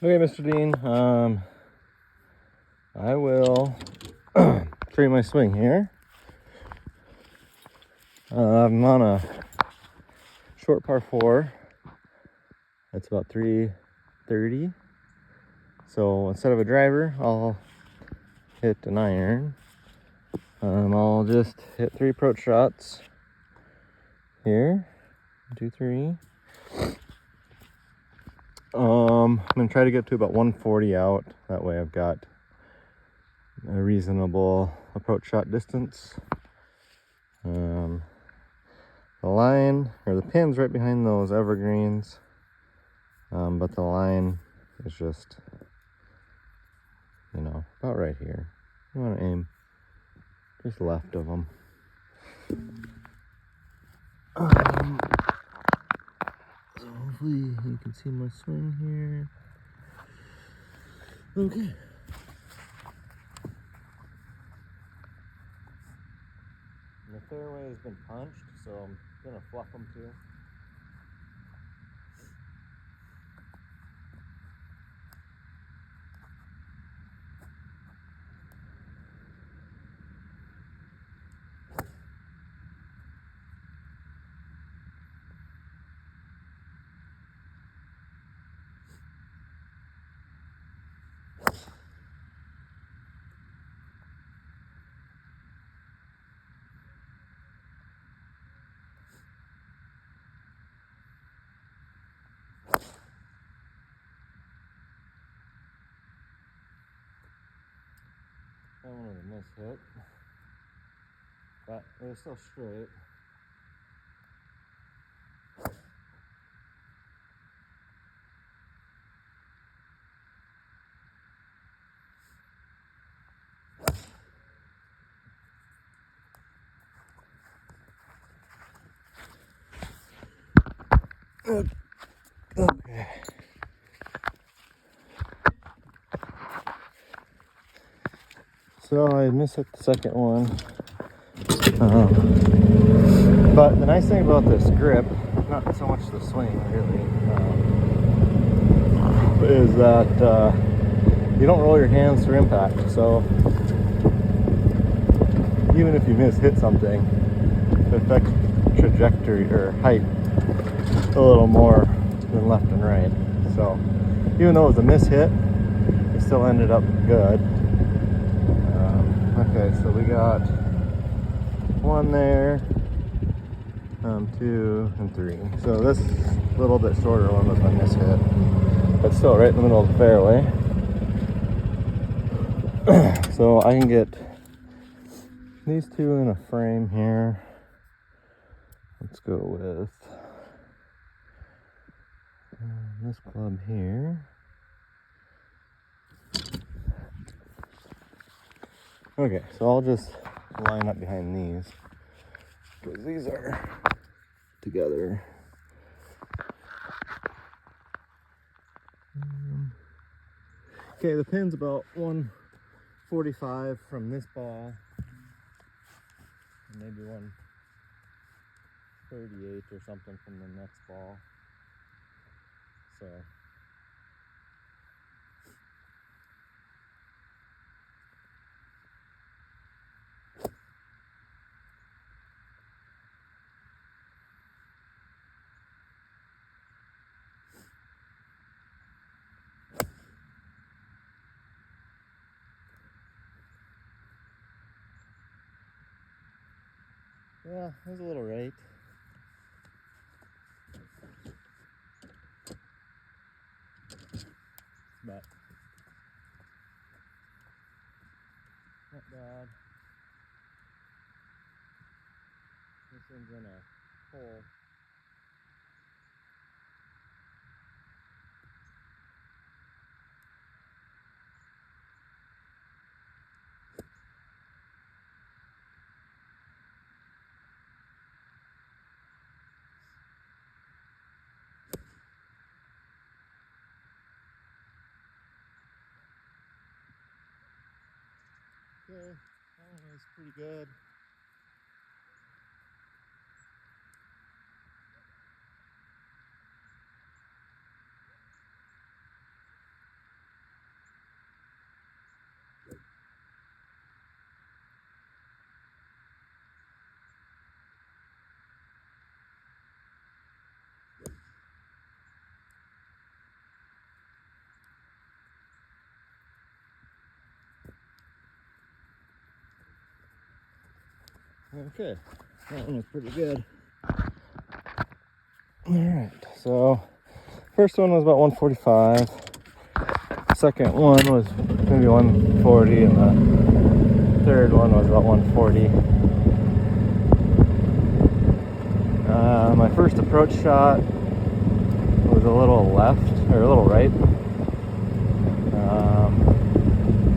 Okay, Mr. Dean, I will tree my swing here. I'm on a short par 4. It's about 330. So instead of a driver, I'll hit an iron. I'll just hit 3 approach shots here. 1, 2, 3. I'm gonna try to get to about 140 out. That way I've got a reasonable approach shot distance. The line or the pin's right behind those evergreens, but the line is just, about right here. You want to aim just left of them. So hopefully you can see my swing here. Okay. The fairway has been punched, so I'm gonna fluff them too. That one was a miss hit, but it was still straight. Okay. So I missed the second one. But the nice thing about this grip, not so much the swing really, is that you don't roll your hands through impact. So even if you hit something, it affects trajectory or height a little more than left and right. So even though it was a miss hit, it still ended up good. Okay, so we got 1 there, 2 and 3. So this little bit shorter one was my miss hit, but still right in the middle of the fairway. So I can get these 2 in a frame here. Let's go with this club here. Okay, so I'll just line up behind these because these are together. Okay, the pin's about 145 from this ball, and maybe 138 or something from the next ball. So yeah, it was a little right. But not bad. This one's in a hole. Okay, that one was pretty good. Okay, that one was pretty good. All right, so first one was about 145. Second one was maybe 140, and the third one was about 140. My first approach shot was a little left, or a little right,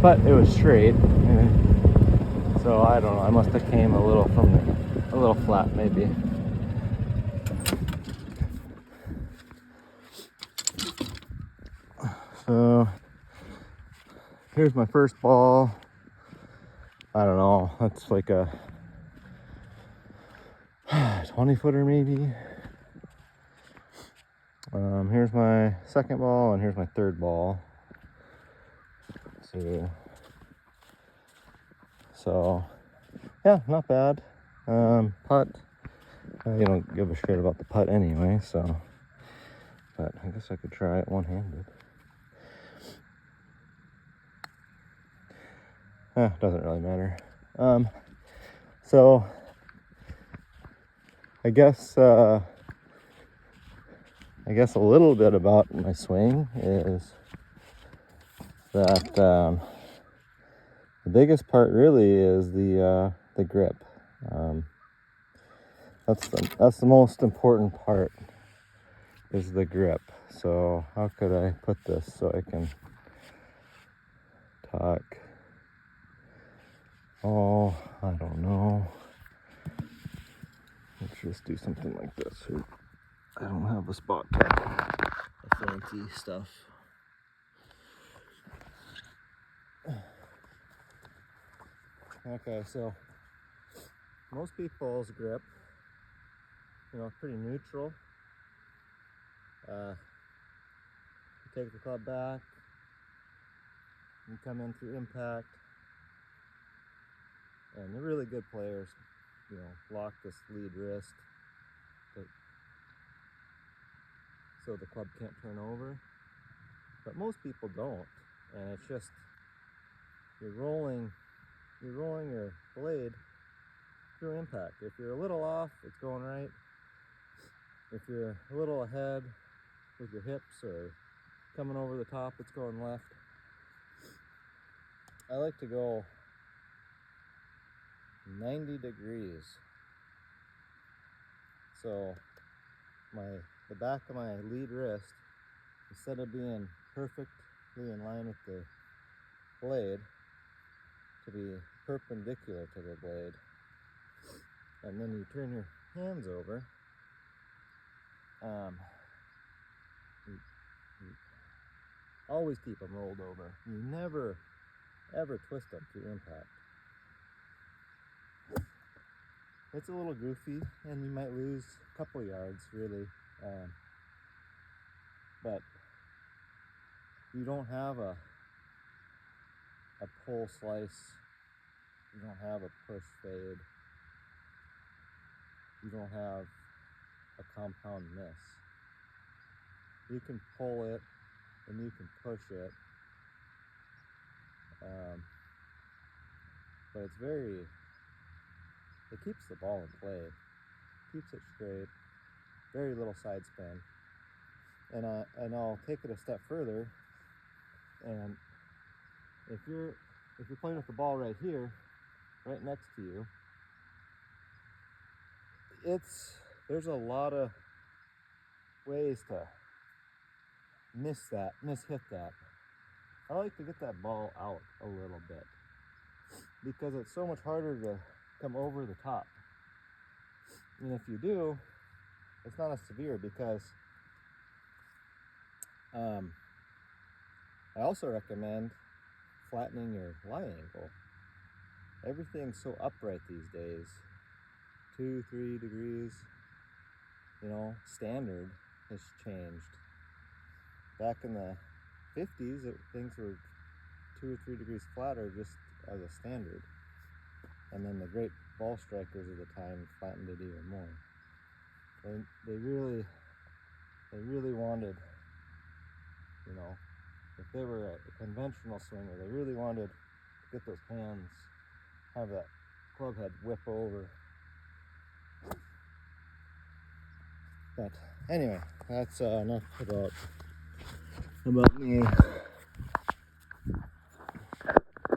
but it was straight. So I don't know, I must have came a little flat maybe. So here's my first ball. I don't know, that's like a 20 footer maybe. Here's my second ball, and here's my third ball. So yeah, not bad. Putt, you don't give a shit about the putt anyway, so, but I guess I could try it one-handed. Doesn't really matter. So I guess a little bit about my swing is that the biggest part really is the grip. That's the most important part, is the grip. So how could I put this so I can talk? Oh, I don't know. Let's just do something like this. I don't have a spot pad, the fancy stuff. Okay, so most people's grip, pretty neutral. You take the club back, you come in through impact, and the really good players, lock this lead wrist so the club can't turn over. But most people don't, and it's just you're rolling your blade through impact. If you're a little off, it's going right. If you're a little ahead with your hips or coming over the top, it's going left. I like to go 90 degrees. So the back of my lead wrist, instead of being perfectly in line with the blade, to be perpendicular to the blade. And then you turn your hands over. You always keep them rolled over. You never ever twist them through impact. It's a little goofy, and you might lose a couple yards really, but you don't have a pull slice, you don't have a push fade, you don't have a compound miss. You can pull it and you can push it, but it keeps the ball in play, keeps it straight, very little side spin. And I'll take it a step further, and if you're playing with the ball right here, right next to you, there's a lot of ways to mishit that. I like to get that ball out a little bit because it's so much harder to come over the top. And if you do, it's not as severe because I also recommend flattening your lie angle. Everything's so upright these days. 2-3 degrees, standard has changed. Back in the 50s, things were 2 or 3 degrees flatter just as a standard. And then the great ball strikers of the time flattened it even more. They really wanted, if they were a conventional swinger, they really wanted to get those hands, have that club head whip over But anyway, that's enough about me.